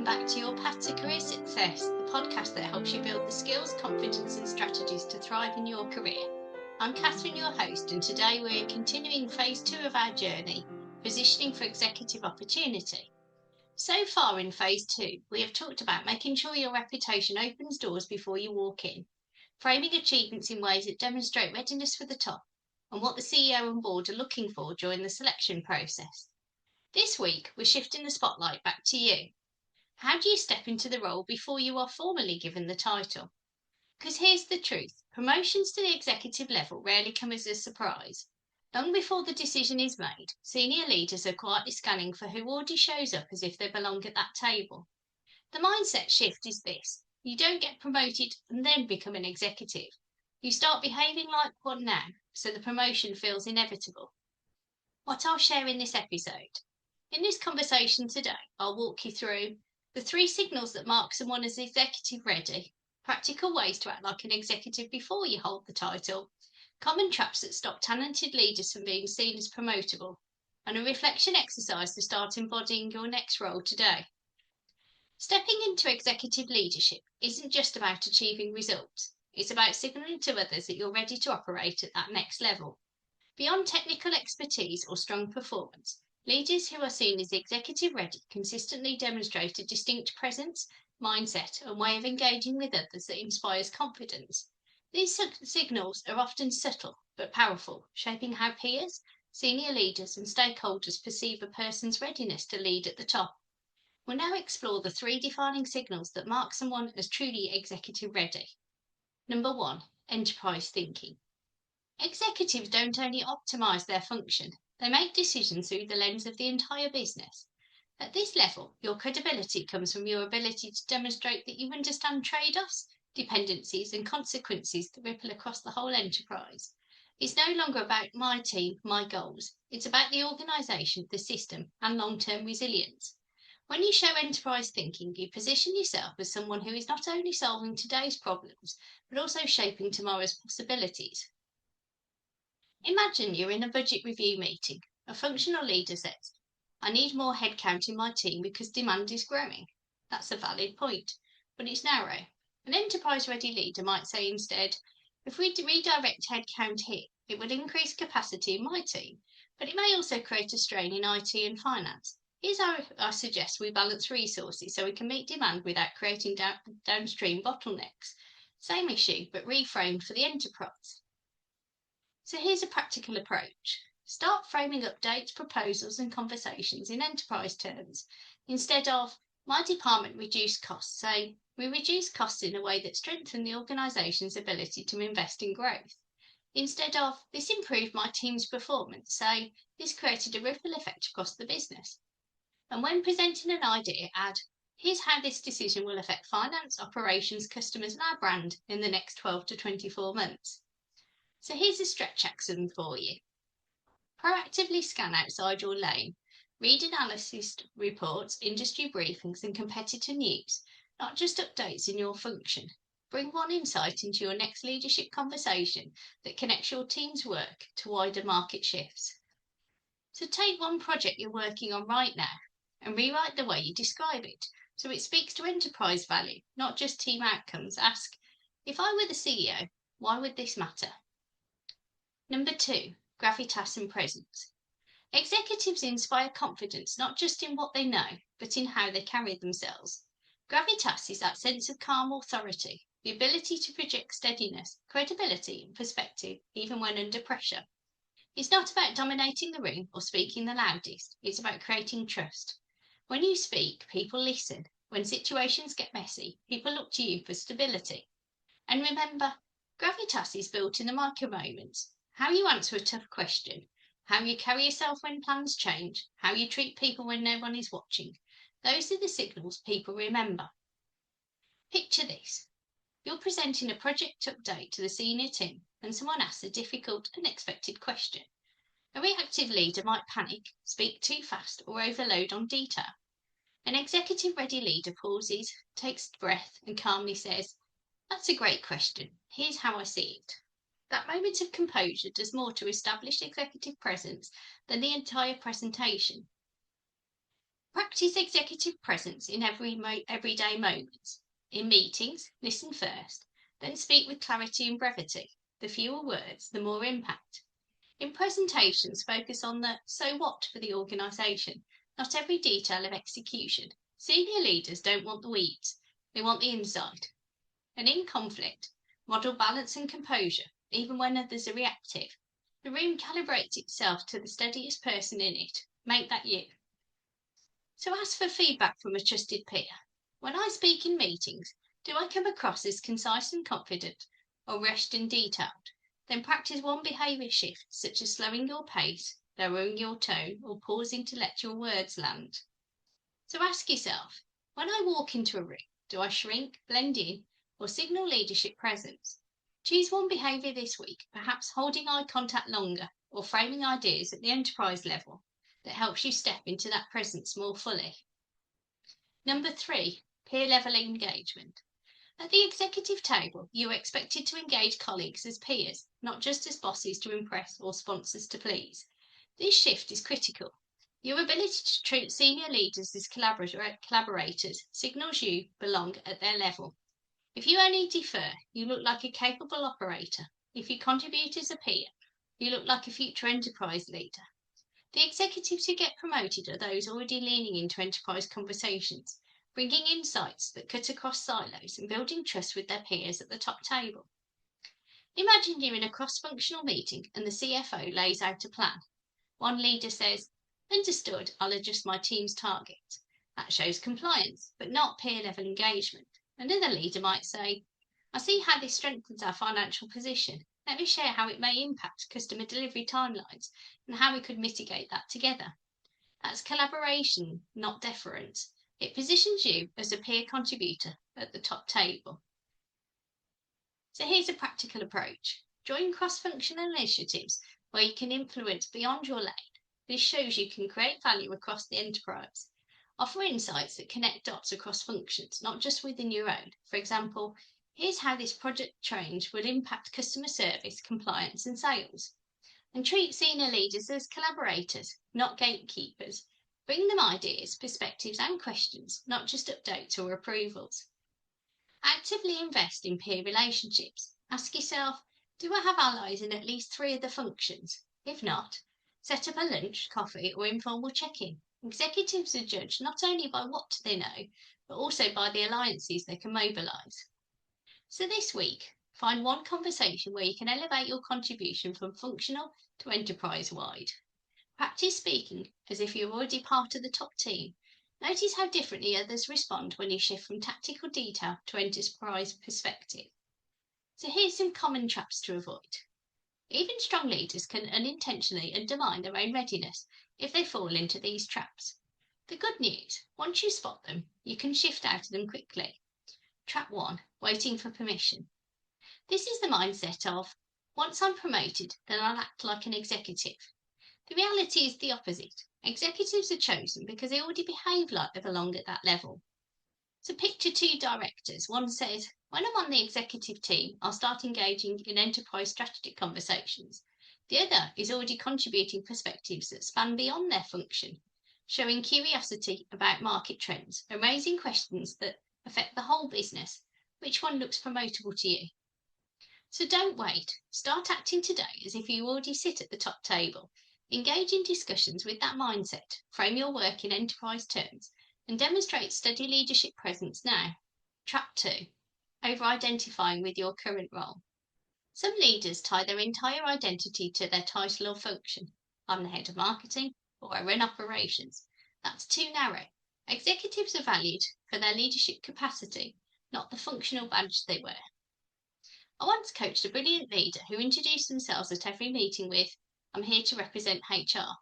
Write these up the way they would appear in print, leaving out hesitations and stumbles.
back to Your Path to Career Success, the podcast that helps you build the skills, confidence and strategies to thrive in your career. I'm Catherine, your host, and today we're continuing phase 2 of our journey, positioning for executive opportunity. So far in phase 2, we have talked about making sure your reputation opens doors before you walk in, framing achievements in ways that demonstrate readiness for the top, and what the CEO and board are looking for during the selection process. This week, we're shifting the spotlight back to you. How do you step into the role before you are formally given the title? Because here's the truth, promotions to the executive level rarely come as a surprise. Long before the decision is made, senior leaders are quietly scanning for who already shows up as if they belong at that table. The mindset shift is this: you don't get promoted and then become an executive. You start behaving like one now, so the promotion feels inevitable. What I'll share in this episode. In this conversation today, I'll walk you through the 3 signals that mark someone as executive ready, practical ways to act like an executive before you hold the title, common traps that stop talented leaders from being seen as promotable, and a reflection exercise to start embodying your next role today. Stepping into executive leadership isn't just about achieving results, it's about signalling to others that you're ready to operate at that next level. Beyond technical expertise or strong performance, leaders who are seen as executive ready consistently demonstrate a distinct presence, mindset, and way of engaging with others that inspires confidence. These signals are often subtle but powerful, shaping how peers, senior leaders, and stakeholders perceive a person's readiness to lead at the top. We'll now explore the 3 defining signals that mark someone as truly executive ready. Number 1, enterprise thinking. Executives don't only optimise their function, they make decisions through the lens of the entire business. At this level, your credibility comes from your ability to demonstrate that you understand trade-offs, dependencies and consequences that ripple across the whole enterprise. It's no longer about my team, my goals. It's about the organisation, the system and long-term resilience. When you show enterprise thinking, you position yourself as someone who is not only solving today's problems, but also shaping tomorrow's possibilities. Imagine you're in a budget review meeting. A functional leader says, I need more headcount in my team because demand is growing. That's a valid point, but it's narrow. An enterprise-ready leader might say instead, if we redirect headcount here, it will increase capacity in my team, but it may also create a strain in IT and finance. Here's how I suggest we balance resources so we can meet demand without creating downstream bottlenecks. Same issue, but reframed for the enterprise. So here's a practical approach. Start framing updates, proposals and conversations in enterprise terms. Instead of, my department reduced costs, say, we reduced costs in a way that strengthened the organisation's ability to invest in growth. Instead of, this improved my team's performance, say, this created a ripple effect across the business. And when presenting an idea, add, here's how this decision will affect finance, operations, customers and our brand in the next 12 to 24 months. So here's a stretch action for you. Proactively scan outside your lane. Read analysis reports, industry briefings and competitor news, not just updates in your function. Bring one insight into your next leadership conversation that connects your team's work to wider market shifts. So take one project you're working on right now and rewrite the way you describe it so it speaks to enterprise value, not just team outcomes. Ask, if I were the CEO, why would this matter? Number 2, gravitas and presence. Executives inspire confidence not just in what they know, but in how they carry themselves. Gravitas is that sense of calm authority, the ability to project steadiness, credibility and perspective even when under pressure. It's not about dominating the room or speaking the loudest, it's about creating trust. When you speak, people listen. When situations get messy, people look to you for stability. And remember, gravitas is built in the micro moments. How you answer a tough question, how you carry yourself when plans change, how you treat people when no one is watching. Those are the signals people remember. Picture this. You're presenting a project update to the senior team and someone asks a difficult, unexpected question. A reactive leader might panic, speak too fast or overload on detail. An executive-ready leader pauses, takes a breath and calmly says, that's a great question. Here's how I see it. That moment of composure does more to establish executive presence than the entire presentation. Practice executive presence in everyday moments. In meetings, listen first, then speak with clarity and brevity. The fewer words, the more impact. In presentations, focus on the so what for the organisation, not every detail of execution. Senior leaders don't want the weeds, they want the insight. And in conflict, model balance and composure, even when others are reactive. The room calibrates itself to the steadiest person in it. Make that you. So ask for feedback from a trusted peer. When I speak in meetings, do I come across as concise and confident, or rushed and detailed? Then practice one behaviour shift, such as slowing your pace, lowering your tone, or pausing to let your words land. So ask yourself, when I walk into a room, do I shrink, blend in, or signal leadership presence? Choose one behaviour this week, perhaps holding eye contact longer, or framing ideas at the enterprise level that helps you step into that presence more fully. Number 3, peer level engagement. At the executive table, you are expected to engage colleagues as peers, not just as bosses to impress or sponsors to please. This shift is critical. Your ability to treat senior leaders as collaborators signals you belong at their level. If you only defer, you look like a capable operator. If you contribute as a peer, you look like a future enterprise leader. The executives who get promoted are those already leaning into enterprise conversations, bringing insights that cut across silos and building trust with their peers at the top table. Imagine you're in a cross-functional meeting and the CFO lays out a plan. One leader says, "Understood, I'll adjust my team's targets." That shows compliance, but not peer-level engagement. Another leader might say, "I see how this strengthens our financial position. Let me share how it may impact customer delivery timelines and how we could mitigate that together." That's collaboration, not deference. It positions you as a peer contributor at the top table. So here's a practical approach. Join cross-functional initiatives where you can influence beyond your lane. This shows you can create value across the enterprise. Offer insights that connect dots across functions, not just within your own. For example, here's how this project change will impact customer service, compliance, and sales. And treat senior leaders as collaborators, not gatekeepers. Bring them ideas, perspectives, and questions, not just updates or approvals. Actively invest in peer relationships. Ask yourself, do I have allies in at least 3 of the functions? If not, set up a lunch, coffee, or informal check-in. Executives are judged not only by what they know, but also by the alliances they can mobilise. So this week, find one conversation where you can elevate your contribution from functional to enterprise-wide. Practice speaking as if you're already part of the top team. Notice how differently others respond when you shift from tactical detail to enterprise perspective. So here's some common traps to avoid. Even strong leaders can unintentionally undermine their own readiness if they fall into these traps. The good news, once you spot them, you can shift out of them quickly. Trap 1, waiting for permission. This is the mindset of, once I'm promoted, then I'll act like an executive. The reality is the opposite. Executives are chosen because they already behave like they belong at that level. So picture 2 directors. One says, when I'm on the executive team, I'll start engaging in enterprise strategic conversations. The other is already contributing perspectives that span beyond their function, showing curiosity about market trends and raising questions that affect the whole business. Which one looks promotable to you? So don't wait. Start acting today as if you already sit at the top table. Engage in discussions with that mindset, frame your work in enterprise terms, and demonstrate steady leadership presence now. Trap 2, over-identifying with your current role. Some leaders tie their entire identity to their title or function. I'm the head of marketing, or I run operations. That's too narrow. Executives are valued for their leadership capacity, not the functional badge they wear. I once coached a brilliant leader who introduced themselves at every meeting with, "I'm here to represent HR."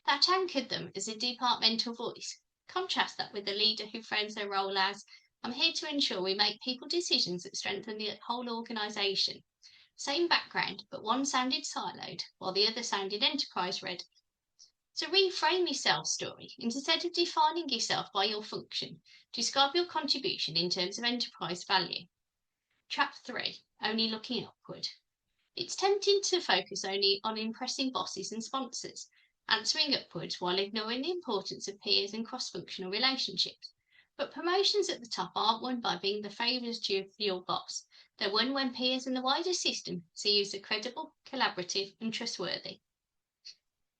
That anchored them as a departmental voice. Contrast that with a leader who frames their role as, "I'm here to ensure we make people decisions that strengthen the whole organisation." Same background, but one sounded siloed, while the other sounded enterprise-ready. So reframe your self-story. Instead of defining yourself by your function, describe your contribution in terms of enterprise value. Trap 3, only looking upward. It's tempting to focus only on impressing bosses and sponsors, answering upwards while ignoring the importance of peers and cross-functional relationships. But promotions at the top aren't won by being the favourite of your boss. They're won when peers in the wider system see you as a credible, collaborative and trustworthy.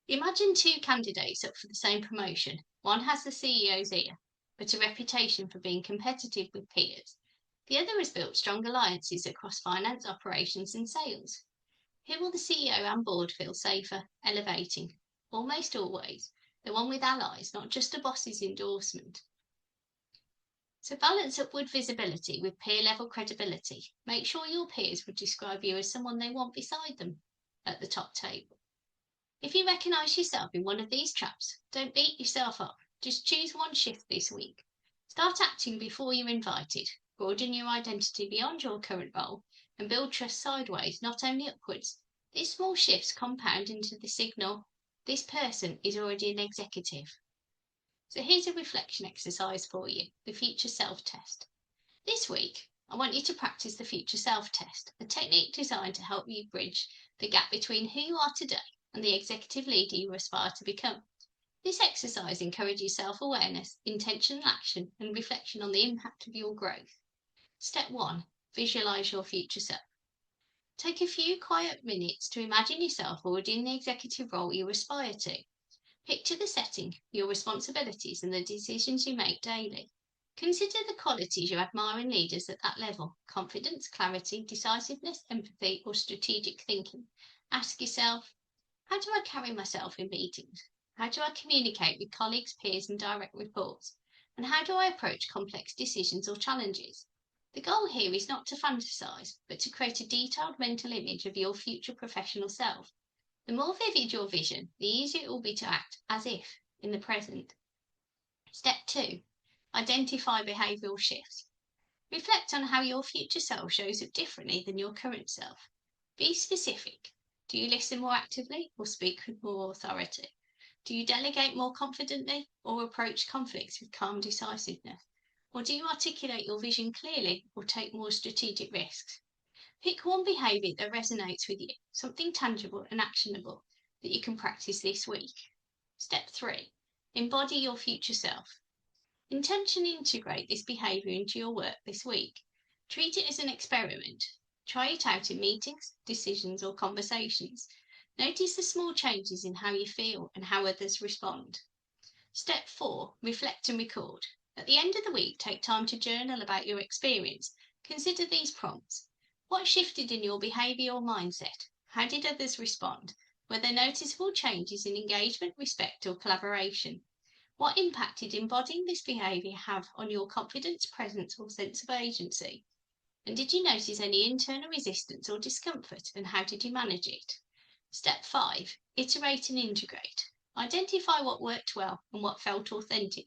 Imagine two candidates up for the same promotion. One has the CEO's ear, but a reputation for being competitive with peers. The other has built strong alliances across finance, operations and sales. Who will the CEO and board feel safer elevating? Almost always, the one with allies, not just a boss's endorsement. So balance upward visibility with peer-level credibility. Make sure your peers would describe you as someone they want beside them at the top table. If you recognise yourself in one of these traps, don't beat yourself up. Just choose one shift this week. Start acting before you're invited. Broaden your identity beyond your current role and build trust sideways, not only upwards. These small shifts compound into the signal, this person is already an executive. So here's a reflection exercise for you, the future self-test. This week, I want you to practice the future self-test, a technique designed to help you bridge the gap between who you are today and the executive leader you aspire to become. This exercise encourages self-awareness, intentional action, and reflection on the impact of your growth. Step 1. Visualise your future self. Take a few quiet minutes to imagine yourself already in the executive role you aspire to. Picture the setting, your responsibilities, and the decisions you make daily. Consider the qualities you admire in leaders at that level: confidence, clarity, decisiveness, empathy, or strategic thinking. Ask yourself, how do I carry myself in meetings? How do I communicate with colleagues, peers, and direct reports? And how do I approach complex decisions or challenges? The goal here is not to fantasize, but to create a detailed mental image of your future professional self. The more vivid your vision, the easier it will be to act as if in the present. Step 2. Identify behavioural shifts. Reflect on how your future self shows up differently than your current self. Be specific. Do you listen more actively or speak with more authority? Do you delegate more confidently or approach conflicts with calm decisiveness? Or do you articulate your vision clearly or take more strategic risks? Pick one behaviour that resonates with you, something tangible and actionable that you can practice this week. Step 3. Embody your future self. Intentionally integrate this behaviour into your work this week. Treat it as an experiment. Try it out in meetings, decisions, or conversations. Notice the small changes in how you feel and how others respond. Step 4. Reflect and record. At the end of the week, take time to journal about your experience. Consider these prompts. What shifted in your behaviour or mindset? How did others respond? Were there noticeable changes in engagement, respect, or collaboration? What impact did embodying this behaviour have on your confidence, presence, or sense of agency? And did you notice any internal resistance or discomfort, and how did you manage it? Step 5. Iterate and integrate. Identify what worked well and what felt authentic.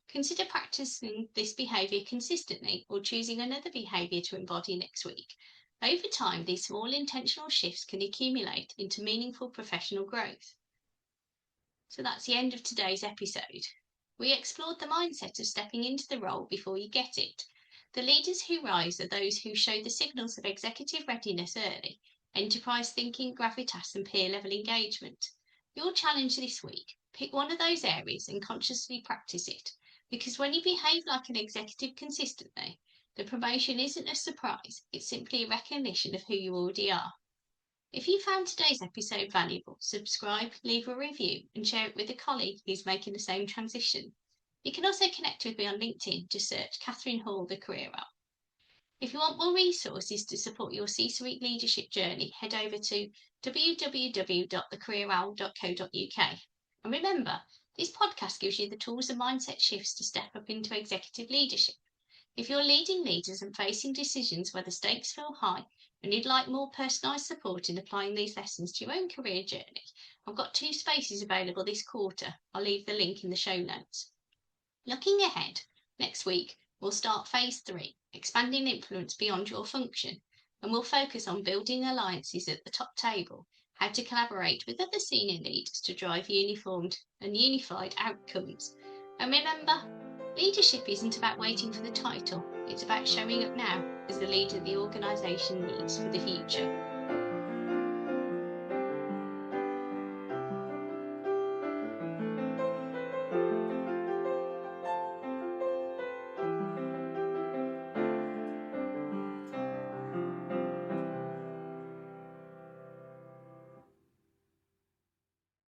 Consider practicing this behaviour consistently or choosing another behaviour to embody next week. Over time, these small intentional shifts can accumulate into meaningful professional growth. So that's the end of today's episode. We explored the mindset of stepping into the role before you get it. The leaders who rise are those who show the signals of executive readiness early: enterprise thinking, gravitas, and peer-level engagement. Your challenge this week: pick one of those areas and consciously practice it, because when you behave like an executive consistently, the promotion isn't a surprise, it's simply a recognition of who you already are. If you found today's episode valuable, subscribe, leave a review, and share it with a colleague who's making the same transition. You can also connect with me on LinkedIn. Just search Catherine Hall, the Career Owl. If you want more resources to support your C-suite leadership journey, head over to www.thecareerowl.co.uk. And remember, this podcast gives you the tools and mindset shifts to step up into executive leadership. If you're leading leaders and facing decisions where the stakes feel high and you'd like more personalised support in applying these lessons to your own career journey, I've got 2 spaces available this quarter. I'll leave the link in the show notes. Looking ahead, next week we'll start phase 3, expanding influence beyond your function, and we'll focus on building alliances at the top table, how to collaborate with other senior leaders to drive uniformed and unified outcomes. And remember, leadership isn't about waiting for the title, it's about showing up now as the leader the organisation needs for the future.